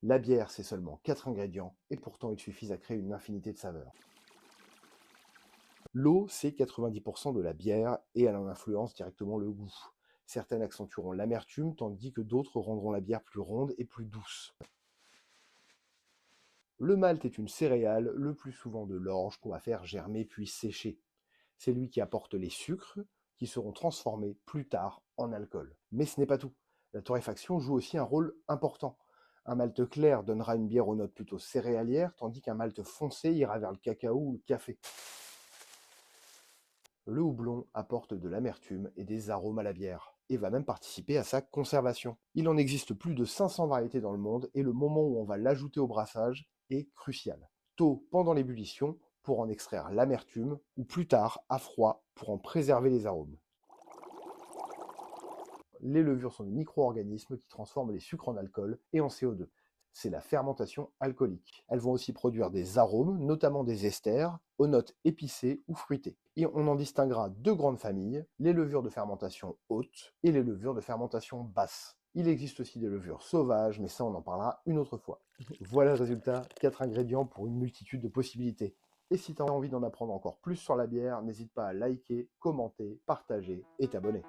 La bière, c'est seulement 4 ingrédients, et pourtant ils suffisent à créer une infinité de saveurs. L'eau, c'est 90% de la bière, et elle en influence directement le goût. Certaines accentueront l'amertume, tandis que d'autres rendront la bière plus ronde et plus douce. Le malt est une céréale, le plus souvent de l'orge, qu'on va faire germer puis sécher. C'est lui qui apporte les sucres, qui seront transformés plus tard en alcool. Mais ce n'est pas tout. La torréfaction joue aussi un rôle important. Un malt clair donnera une bière aux notes plutôt céréalières, tandis qu'un malt foncé ira vers le cacao ou le café. Le houblon apporte de l'amertume et des arômes à la bière, et va même participer à sa conservation. Il en existe plus de 500 variétés dans le monde, et le moment où on va l'ajouter au brassage est crucial. Tôt pendant l'ébullition, pour en extraire l'amertume, ou plus tard, à froid, pour en préserver les arômes. Les levures sont des micro-organismes qui transforment les sucres en alcool et en CO2. C'est la fermentation alcoolique. Elles vont aussi produire des arômes, notamment des esters, aux notes épicées ou fruitées. Et on en distinguera deux grandes familles, les levures de fermentation haute et les levures de fermentation basse. Il existe aussi des levures sauvages, mais ça on en parlera une autre fois. Voilà le résultat, 4 ingrédients pour une multitude de possibilités. Et si tu as envie d'en apprendre encore plus sur la bière, n'hésite pas à liker, commenter, partager et t'abonner.